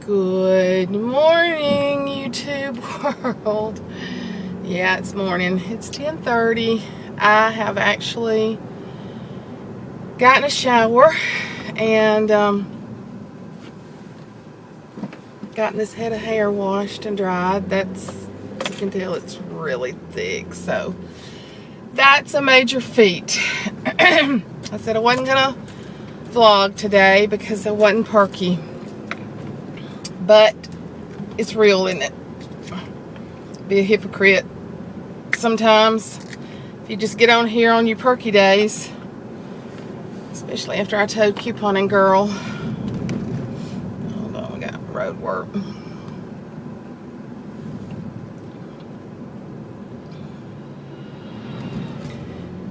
Good morning, YouTube world. Yeah, it's morning. It's 10:30. I have actually gotten a shower and gotten this head of hair washed and dried. That's, you can tell it's really thick, so that's a major feat. I said I wasn't gonna vlog today because I wasn't perky, but it's real, isn't it? Be a hypocrite sometimes if you just get on here on your perky days, especially after I told couponing girl. Hold on, we got road work.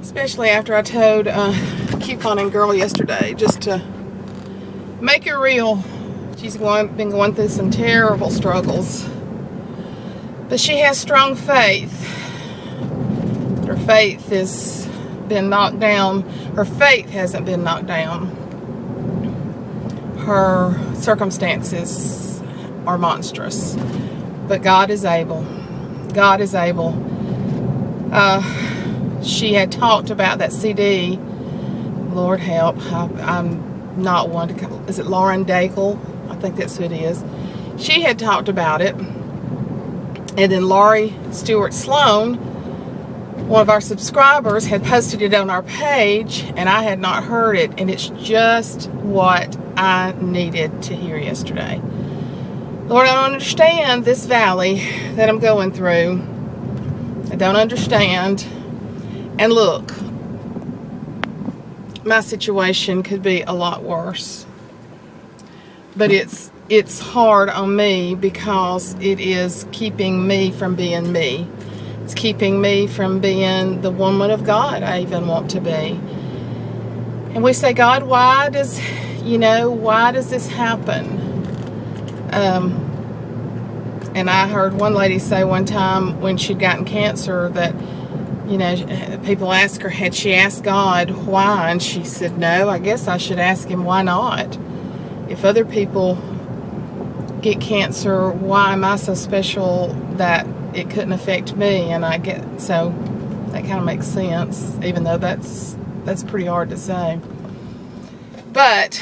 Especially after I told couponing girl yesterday, just to make it real. She's been going through some terrible struggles, but she has strong faith. Her faith has been knocked down. Her faith hasn't been knocked down. Her circumstances are monstrous, but God is able. God is able. She had talked about that CD. Lord help, I'm not one to. Is it Lauren Daigle? I think that's who it is. She had talked about it, and then Laurie Stewart Sloan, one of our subscribers, had posted it on our page, and I had not heard it, and it's just what I needed to hear yesterday. Lord, I don't understand this valley that I'm going through. I don't understand. And look, my situation could be a lot worse, but it's hard on me because it is keeping me from being me. It's keeping me from being the woman of God I even want to be. And we say, God, why does this happen? And I heard one lady say one time when she'd gotten cancer that, people ask her, had she asked God why? And she said, no, I guess I should ask him why not. If other people get cancer, why am I so special that it couldn't affect me? And so that kind of makes sense, even though that's pretty hard to say. But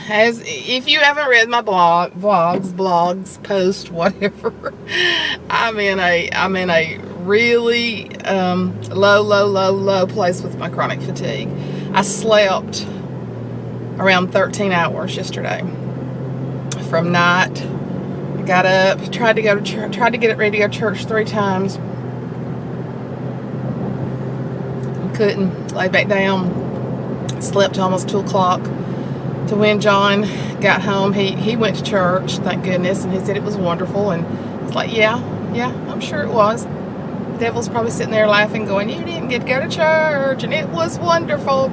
if you haven't read my blogs, post, whatever, I'm in a really low place with my chronic fatigue. I slept around 13 hours yesterday from night. I got up, tried to go to church, tried to get it ready to go to church 3 times. Couldn't. Lay back down. Slept almost 2 o'clock. To when John got home, he went to church, thank goodness, and he said it was wonderful. And it's like, yeah, I'm sure it was. The devil's probably sitting there laughing, going, you didn't get to go to church, and it was wonderful.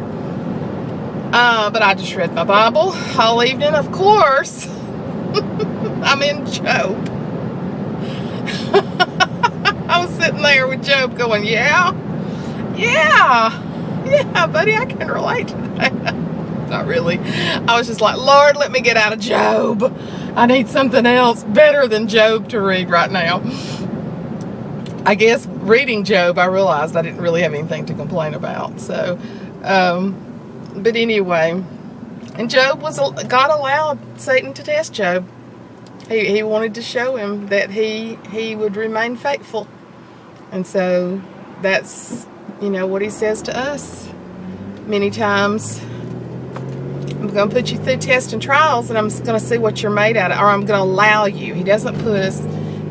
But I just read my Bible all evening, of course. I'm in Job. I was sitting there with Job going, yeah, buddy, I can relate to that. Not really. I was just like, Lord, let me get out of Job. I need something else better than Job to read right now. I guess reading Job, I realized I didn't really have anything to complain about. So, but anyway, and God allowed Satan to test Job. He wanted to show him that he would remain faithful. And so that's, what he says to us many times. I'm going to put you through tests and trials, and I'm going to see what you're made out of, or I'm going to allow you. He doesn't put us,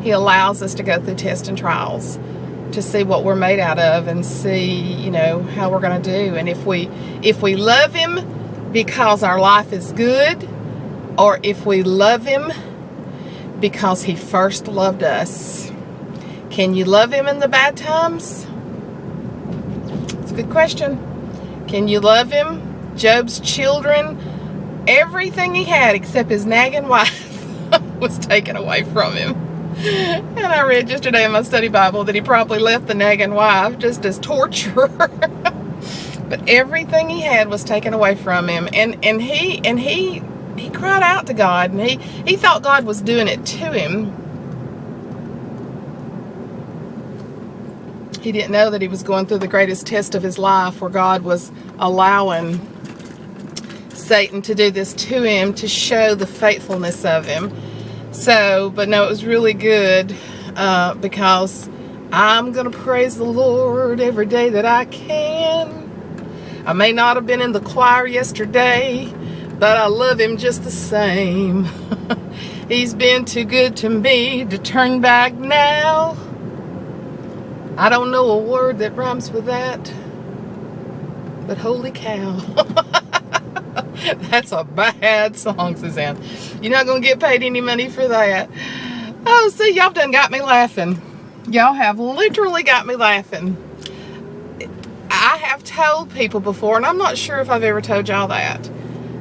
he allows us to go through tests and trials to see what we're made out of and see, how we're going to do. And if we love him because our life is good, or if we love him because he first loved us. Can you love him in the bad times? It's a good question. Can you love him? Job's children, everything he had except his nagging wife was taken away from him. And I read yesterday in my study Bible that he probably left the nagging wife just as torture. But everything he had was taken away from him, and he he cried out to God, and he thought God was doing it to him. He didn't know that he was going through the greatest test of his life, where God was allowing Satan to do this to him to show the faithfulness of him. So, but no, it was really good, because I'm going to praise the Lord every day that I can. I may not have been in the choir yesterday, but I love him just the same. He's been too good to me to turn back now. I don't know a word that rhymes with that, but holy cow. That's a bad song, Suzanne. You're not going to get paid any money for that. Oh, see, y'all done got me laughing. Y'all have literally got me laughing. I have told people before, and I'm not sure if I've ever told y'all that,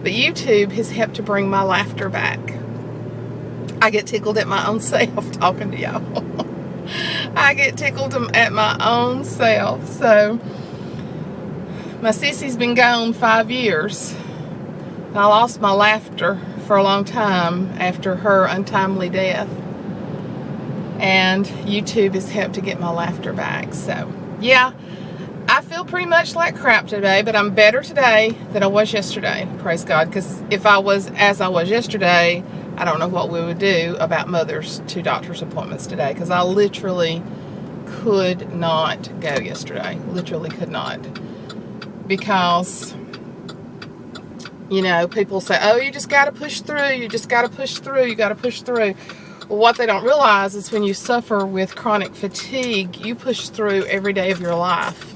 but YouTube has helped to bring my laughter back. I get tickled at my own self talking to y'all. I get tickled at my own self. So, my sissy's been gone 5 years. I lost my laughter for a long time after her untimely death. And YouTube has helped to get my laughter back. So, yeah, I feel pretty much like crap today, but I'm better today than I was yesterday. Praise God. Because if I was as I was yesterday, I don't know what we would do about Mother's 2 doctor's appointments today. Because I literally could not go yesterday. Literally could not. Because, you know, people say, oh, you just got to push through. You just got to push through. You got to push through. Well, what they don't realize is when you suffer with chronic fatigue, you push through every day of your life.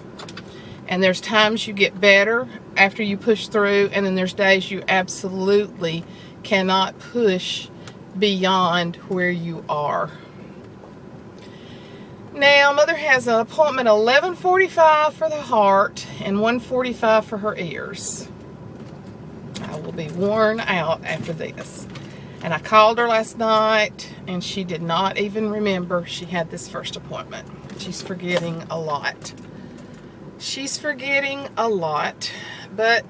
And there's times you get better after you push through, and then there's days you absolutely cannot push beyond where you are. Now, Mother has an appointment 11:45 for the heart and 1:45 for her ears. I will be worn out after this. And I called her last night, and she did not even remember she had this first appointment. She's forgetting a lot. She's forgetting a lot, but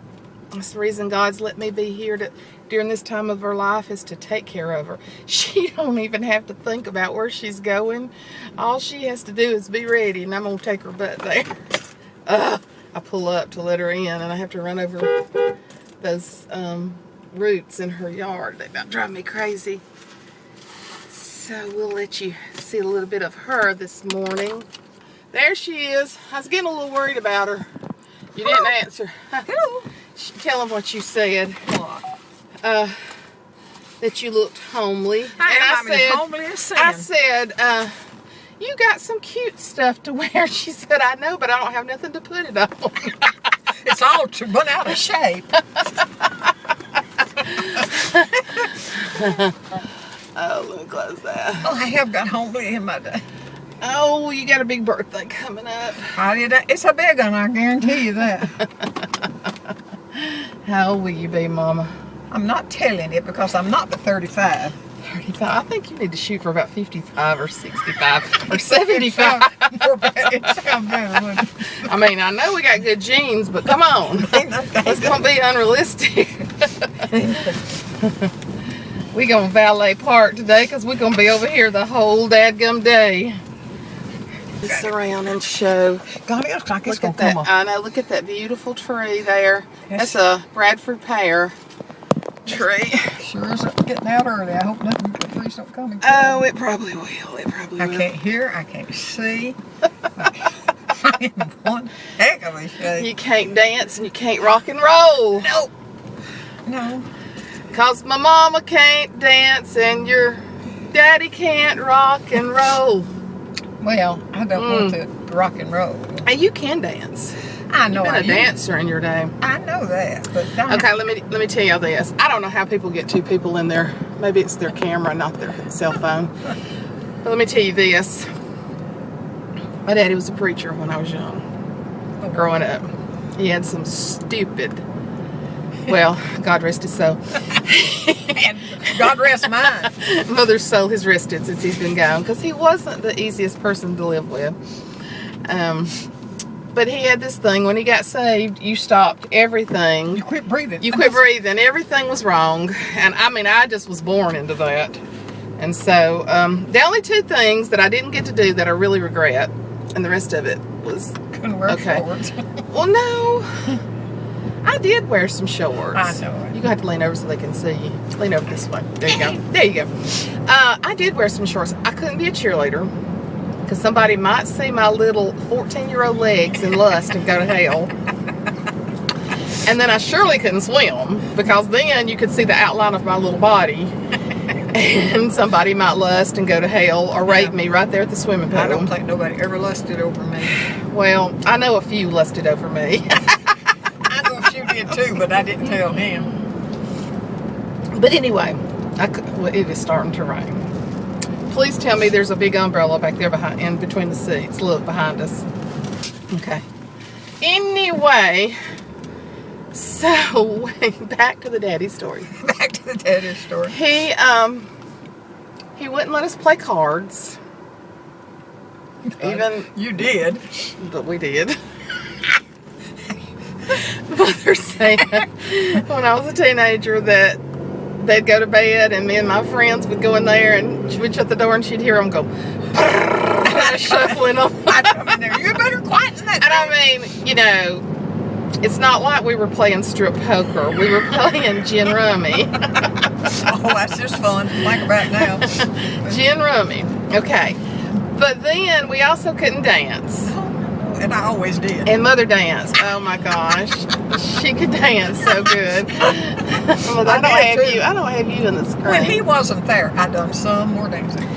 that's the reason God's let me be here during this time of her life, is to take care of her. She don't even have to think about where she's going. All she has to do is be ready, and I'm going to take her butt there. I pull up to let her in, and I have to run over those roots in her yard. They about drive me crazy. So we'll let you see a little bit of her this morning. There she is. I was getting a little worried about her. You didn't answer. Tell them what you said. What? That you looked homely. I said, you got some cute stuff to wear. She said, I know, but I don't have nothing to put it on. It's all run out of shape. Oh, let me close that. Oh, I have got homely in my day. Oh, you got a big birthday coming up. It's a big one, I guarantee you that. How old will you be, Mama? I'm not telling you because I'm not but 35. 35. I think you need to shoot for about 55 or 65 or 75. It sounds better, wouldn't it? I mean, I know we got good genes, but come on. It's going to be unrealistic. We're going to valet park today because we're going to be over here the whole dadgum day. Just around and show. God, it looks like it's Look going at to come that. I know. Look at that beautiful tree there. Yes. That's a Bradford pear tree. Sure is getting out early. I hope nothing but trees don't come. Oh, it probably will. It probably will. I can't hear. I can't see. I am one heck of a shape. You can't dance and you can't rock and roll. Nope. No. Cause my mama can't dance and your daddy can't rock and roll. Well, I don't want to rock and roll. And you can dance. I know. You've been a dancer in your day. I know that, but okay, let me tell you this. I don't know how people get 2 people in there. Maybe it's their camera, not their cell phone. But let me tell you this. My daddy was a preacher when I was young, growing up. He had some stupid. Well, God rest his soul. And God rest mine. Mother's soul has rested since he's been gone, because he wasn't the easiest person to live with. But he had this thing, when he got saved, you stopped everything. You quit breathing. You quit breathing. Everything was wrong. And I mean, I just was born into that. And so, the only 2 things that I didn't get to do that I really regret, and the rest of it was Couldn't wear shorts. Well, no. I did wear some shorts. I know it. You got to lean over so they can see you. Lean over this way. There you go. There you go. I did wear some shorts. I couldn't be a cheerleader because somebody might see my little 14-year-old legs and lust and go to hell. And then I surely couldn't swim because then you could see the outline of my little body. And somebody might lust and go to hell or rape me right there at the swimming pool. I don't think nobody ever lusted over me. Well, I know a few lusted over me. I know a few did too, but I didn't tell him. But anyway, well, it is starting to rain. Please tell me there's a big umbrella back there in between the seats. Look, behind us. Okay. Anyway, so back to the daddy story. Back to the daddy story. He wouldn't let us play cards. Even you did. But we did. Mother said when I was a teenager that they'd go to bed and me and my friends would go in there and she would shut the door and she'd hear them go shuffling up. I'd come in there. You better quieten that. And I mean, you know, it's not like we were playing strip poker. We were playing gin rummy. Oh, that's just fun. Think about it now. Gin rummy. Okay. But then we also couldn't dance. And I always did. And Mother danced. Oh my gosh. She could dance so good. Well, I don't have you in the screen. When he wasn't there, I done some more dancing.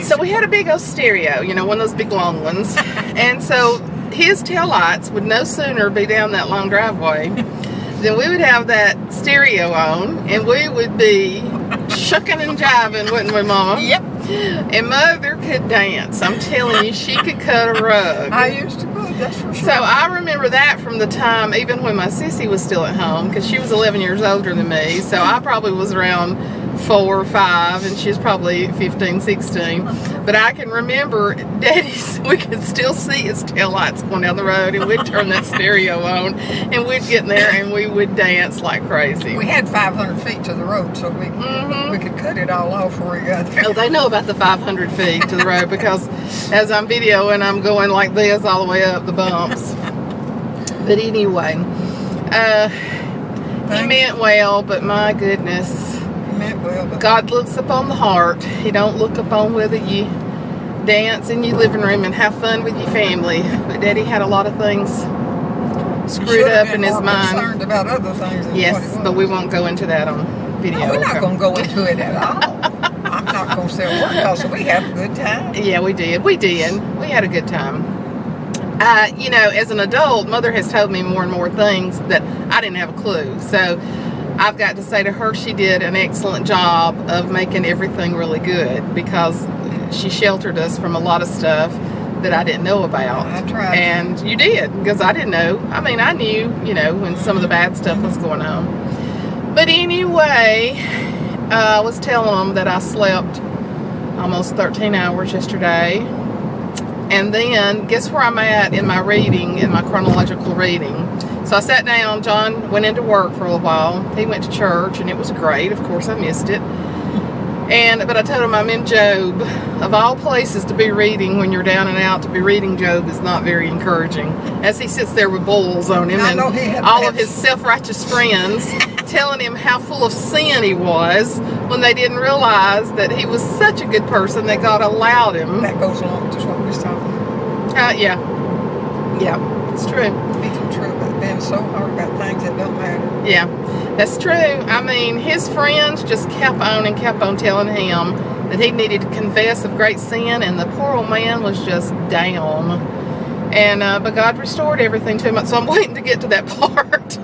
So we had a big old stereo, you know, one of those big long ones. And so his taillights would no sooner be down that long driveway than we would have that stereo on and we would be shucking and jiving, wouldn't we, Mama? Yep. And Mother could dance. I'm telling you, she could cut a rug. I used to could, that's for sure. So I remember that from the time, even when my sissy was still at home, because she was 11 years older than me. So I probably was around 4 or 5, and she was probably 15, 16. But I can remember Daddy's, we could still see his taillights going down the road, and we'd turn that stereo on, and we'd get in there, and we would dance like crazy. We had 500 feet to the road, so we could cut it all off before we got there. Oh, they know about the 500 feet to the road, because as I'm videoing, I'm going like this all the way up the bumps. But anyway, he meant well, but my goodness. Well, God looks upon the heart. He don't look upon whether you dance in your living room and have fun with your family. But Daddy had a lot of things screwed up in his mind. Concerned about other things. Yes, but we won't go into that on video. No, we're not going to go into it at all. I'm not going to say a word because we had a good time. Yeah, we did. We had a good time. You know, as an adult, Mother has told me more and more things that I didn't have a clue. So I've got to say to her, she did an excellent job of making everything really good because she sheltered us from a lot of stuff that I didn't know about. I tried. And you did, because I didn't know. I mean, I knew, you know, when some of the bad stuff was going on. But anyway, I was telling them that I slept almost 13 hours yesterday. And then, guess where I'm at in my reading, in my chronological reading. So I sat down, John went into work for a little while. He went to church, and it was great. Of course, I missed it. But I told him I'm in Job. Of all places to be reading when you're down and out, to be reading Job is not very encouraging. As he sits there with bulls on him and all of his self-righteous friends telling him how full of sin he was when they didn't realize that he was such a good person that God allowed him. That goes along with what we was talking about. Yeah, it's true. It's true, but being so hard about things that don't matter. Yeah, that's true. I mean, his friends just kept on telling him that he needed to confess of great sin, and the poor old man was just down. And but God restored everything to him, so I'm waiting to get to that part.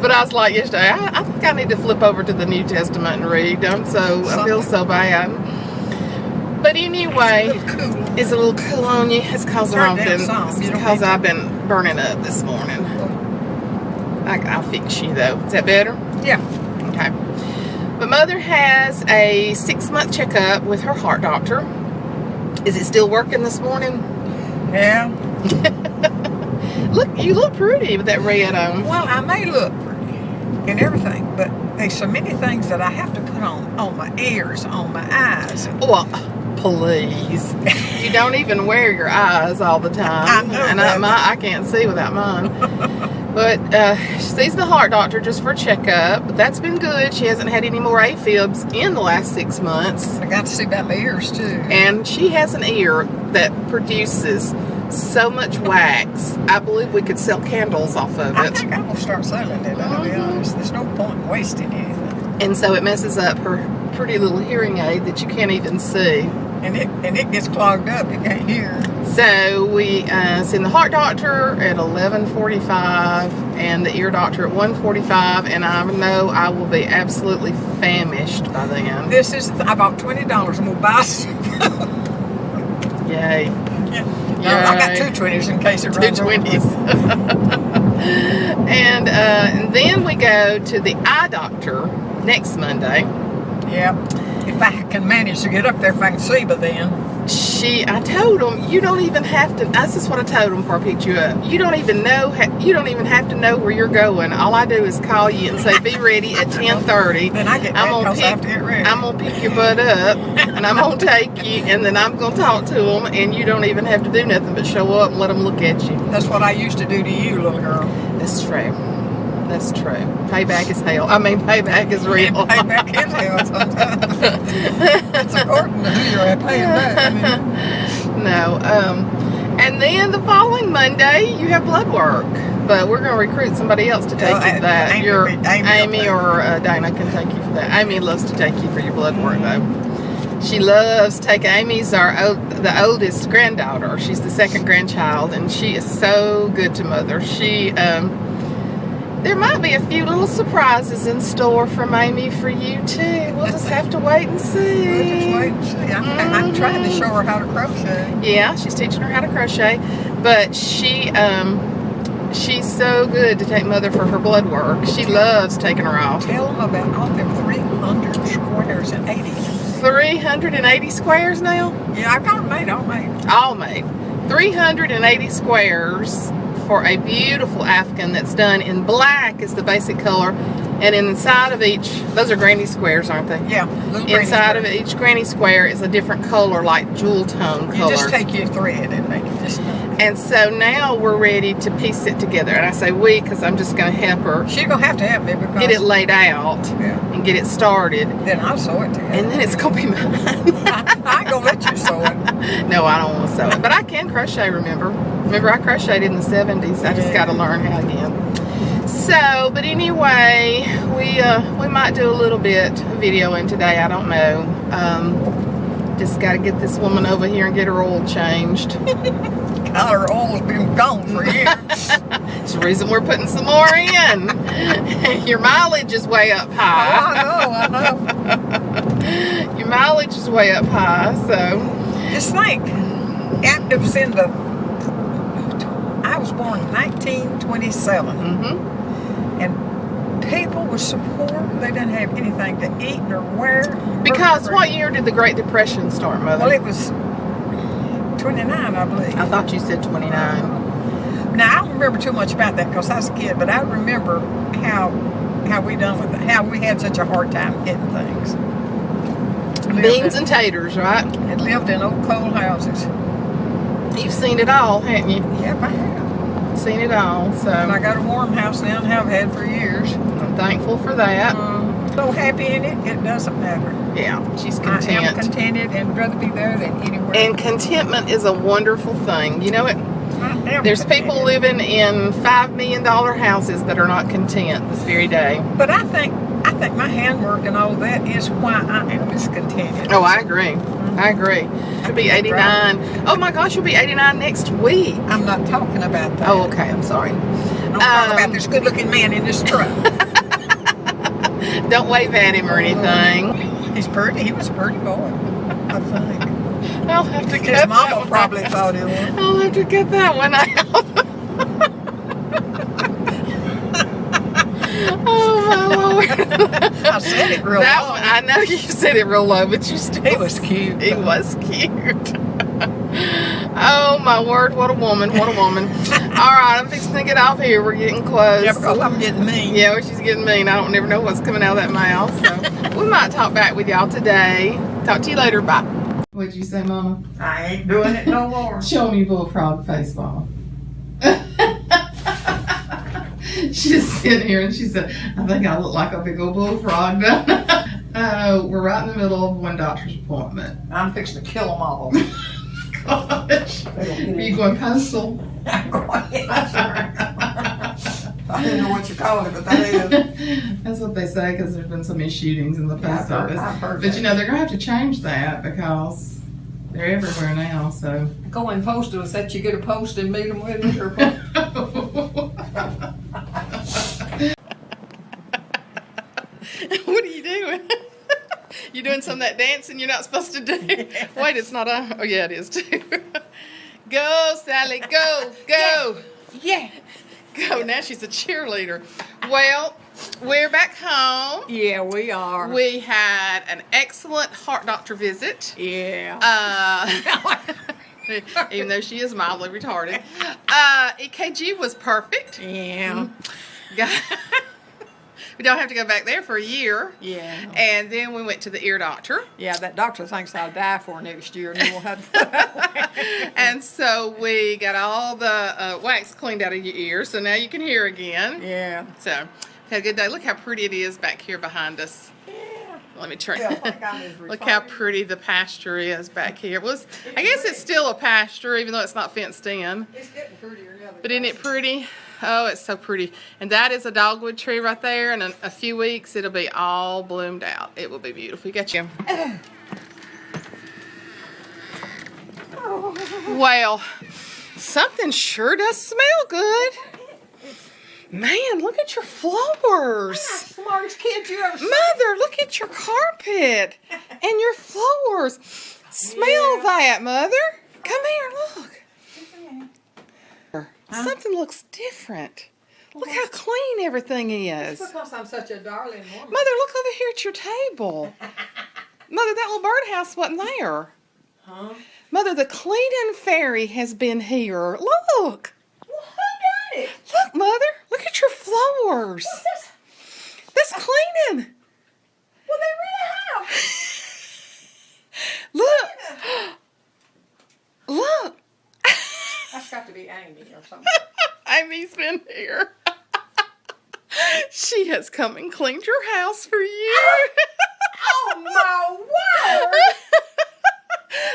But I was like yesterday, I think I need to flip over to the New Testament and read. I feel so bad. But anyway, it's a little cool on you. It's because I've been burning up this morning. I'll fix you though. Is that better? Yeah. Okay. But Mother has a 6-month checkup with her heart doctor. Is it still working this morning? Yeah. Look, you look pretty with that red on. Well, I may look pretty and everything, but there's so many things that I have to put on my ears, on my eyes. Well, please. You don't even wear your eyes all the time. I know and that. I can't see without mine. But she sees the heart doctor just for a checkup. But that's been good. She hasn't had any more AFibs in the last 6 months. I got to see about my ears too. And she has an ear that produces so much wax. I believe we could sell candles off of I it. think I'm going to start selling it, I'll be honest. There's no point in wasting anything. And so it messes up her pretty little hearing aid that you can't even see. And it gets clogged up. You can't hear. So we send the heart doctor at 11:45 and the ear doctor at 1:45, and I know I will be absolutely famished by then. This is, I bought $20 and we'll buy some. Yay. Yeah. I got two 20s in case it runs Two over. 20s. And then we go to the eye doctor next Monday. Yeah. If I can manage to get up there, if I can see by then. I told him, you don't even have to, that's just what I told him before I picked you up. You don't even have to know where you're going. All I do is call you and say, be ready at 10:30. Then I get mad because I have to get ready. I'm going to pick your butt up, and I'm going to take you, and then I'm going to talk to them, and you don't even have to do nothing but show up and let them look at you. That's what I used to do to you, little girl. That's true. That's true. Payback is hell. I mean, payback is real. Payback is hell sometimes. It's according to who you're paying back. No. And then the following Monday, you have blood work. But we're going to recruit somebody else to take you for that. Amy or Dana can take you for that. Amy loves to take you for your blood work, though. She loves to take. Amy's the oldest granddaughter. She's the second grandchild, and she is so good to mother. There might be a few little surprises in store from Amy for you too. We'll just have to wait and see. We'll just wait and see. I'm trying to show her how to crochet. Yeah, she's teaching her how to crochet, but she's so good to take mother for her blood work. She loves taking her off. Tell them about all them 300 squares and 80. 380 squares now? Yeah, I got them made, All made. 380 squares for a beautiful Afghan that's done in black is the basic color, and inside of each, those are granny squares, aren't they? Yeah. Inside of each granny square is a different color, like jewel tone color. You just take your thread and make it just. And so now we're ready to piece it together. And I say we because I'm just going to help her. She's going to have to help me because. Get it laid out and get it started. Then I'll sew it together. And then it's going to be mine. I ain't going to let you sew it. No, I don't want to sew it. But I can crochet, remember? Remember, I crocheted in the 70s. I just got to learn how again. So, but anyway, we might do a little bit of videoing today. I don't know. Just got to get this woman over here and get her oil changed. Her oil's been gone for years. It's the reason we're putting some more in. Your mileage is way up high. Oh, I know. Your mileage is way up high, so. Just think, it was in I was born in 1927. Mm-hmm. And people were so poor, they didn't have anything to eat or wear. Because what year did the Great Depression start, Mother? Well, it was 29, I believe. I thought you said 29. Now, I don't remember too much about that because I was a kid, but I remember how we done with it, how we had such a hard time getting things. Beans and taters, right? And lived in old coal houses. You've seen it all, haven't you? Yep, I have. Seen it all, so. And I got a warm house now and have had for years. I'm thankful for that. So happy in it, it doesn't matter. Yeah, she's content. I am contented and rather be there than anywhere. And contentment is a wonderful thing. You know it. There's people living in $5 million houses that are not content this very day. But I think my handwork and all that is why I am contented. Oh, I agree. I agree. She'll be 89. Oh my gosh, you'll be 89 next week. I'm not talking about that. Oh, okay. I'm sorry. I'm talking about this good-looking man in this truck. Don't wave at him or anything. He's pretty. He was a pretty boy, I think. I'll have to get His mama probably thought he was. I'll have to get that one out. Oh my Lord. I said it real low. I know you said it real low, but you still. He was cute. He was cute. Oh my word, what a woman, what a woman. Alright, I'm fixing to get off here. We're getting close. Yeah, because I'm getting mean. Yeah, well, she's getting mean. I don't never know what's coming out of that mouth. So we might talk back with y'all today. Talk to you later. Bye. What'd you say, Mama? I ain't doing it no more. Show me bullfrog face, Mama. She just sitting here and she said, I think I look like a big old bullfrog. We're right in the middle of one doctor's appointment. I'm fixing to kill them all. Gosh. Are you going postal? I'm going, yeah, sure. I don't know what you call it, but that is. That's what they say because there's been so many shootings in the post office. I've heard But that. you know, they're going to have to change that because they're everywhere now, so. Going postal is that you get a post and meet them with it or post. What are you doing? You doing some of that dancing you're not supposed to do? Wait, it's not on. Oh, yeah, it is too. Go, Sally, go, go. Yeah. Go. Now she's a cheerleader. Well, we're back home. Yeah, we are. We had an excellent heart doctor visit. Yeah. Even though she is mildly retarded. EKG was perfect. Yeah. We don't have to go back there for a year. Yeah. And then we went to the ear doctor. Yeah, that doctor thinks I'll die for next year, and then we'll have to. And so we got all the wax cleaned out of your ears, so now you can hear again. Yeah. So, had a good day. Look how pretty it is back here behind us. Yeah. Let me turn. Yeah, like I'm as Look how retarded. pretty the pasture is back here. Well, I guess it's still a pasture, even though it's not fenced in. It's getting prettier now. But isn't it pretty? Oh, it's so pretty. And that is a dogwood tree right there. And in a few weeks, it'll be all bloomed out. It will be beautiful. You got you. Well, something sure does smell good. Man, look at your floors. Smartest kid you ever seen. Mother, look at your carpet and your floors. Smell Yeah. that, Mother. Come here, look. Something looks different. Look how clean everything is. It's because I'm such a darling woman. Mother, look over here at your table. Mother, that little birdhouse wasn't there. Huh? Mother, the cleaning fairy has been here. Look. Well, who done it? Look, Mother. Look at your floors. What's this? That's cleaning. Well, they really have. Look. Look. That's got to be Amy or something. Amy's been here. She has come and cleaned your house for you. Oh, my word!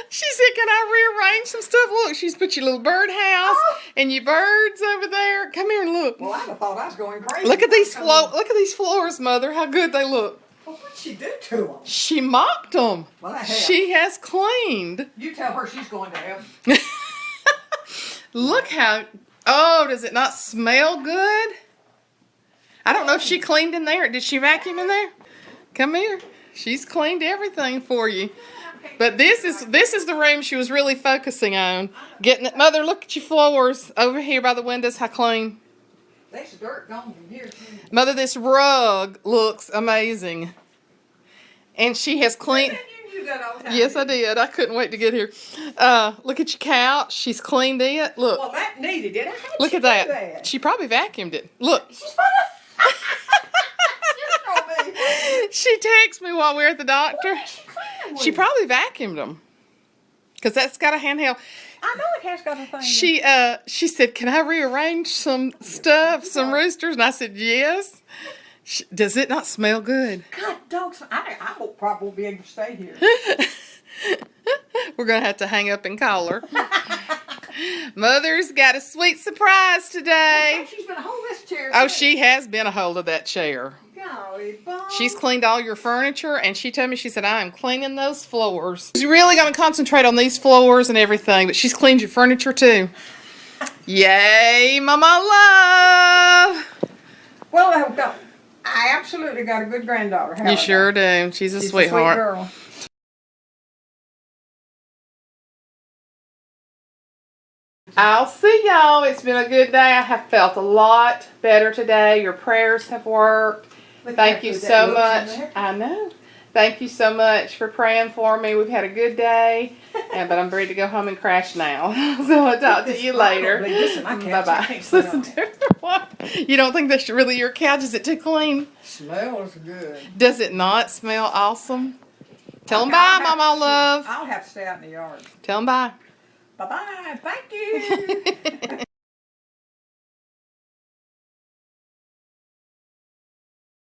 She said, can I rearrange some stuff? Look, she's put your little birdhouse and your birds over there. Come here and look. Well, I'd have thought I was going crazy. Look at these floors, Mother. How good they look. Well, what'd she do to them? She mopped them. Well, I have. She has cleaned. You tell her she's going to heaven. Look how, oh, does it not smell good? I don't know if she cleaned in there. Did she vacuum in there? Come here. She's cleaned everything for you. But this is the room she was really focusing on. Getting it. Mother, look at your floors over here by the windows. How clean. There's dirt gone from here, too. Mother, this rug looks amazing. And she has cleaned. You knew that all the time. Yes, I did. I couldn't wait to get here. Look at your couch. She's cleaned it. Look. Well, that needed it. How'd Look she at do that. She probably vacuumed it. Look. She's fun. Just told me. She texted me while we were at the doctor. What is she cleaning with? She probably vacuumed them. Because that's got a handheld. I know it has got a thing. She said, can I rearrange some stuff, some roosters? And I said, yes. Does it not smell good? God, dogs. I will probably be able to stay here. We're going to have to hang up and call her. Mother's got a sweet surprise today. She's been a hold this chair. Oh, too. she has been a hold of that chair. Golly, bum. She's cleaned all your furniture, and she told me, she said, I am cleaning those floors. She's really going to concentrate on these floors and everything, but she's cleaned your furniture too. Yay, MawMaw Luv! Well, I absolutely got a good granddaughter. You sure do. She's a She's sweetheart. A sweet girl. I'll see y'all. It's been a good day. I have felt a lot better today. Your prayers have worked. Thank you so much. I know. Thank you so much for praying for me. We've had a good day. Yeah, but I'm ready to go home and crash now. So I'll talk to you later. Listen, I can't. Bye-bye. Listen to her. What? You don't think that's really your couch? Is it too clean? Smells good. Does it not smell awesome? Tell them bye, MawMaw Luv. I'll have to stay out in the yard. Tell them bye. Bye-bye. Thank you.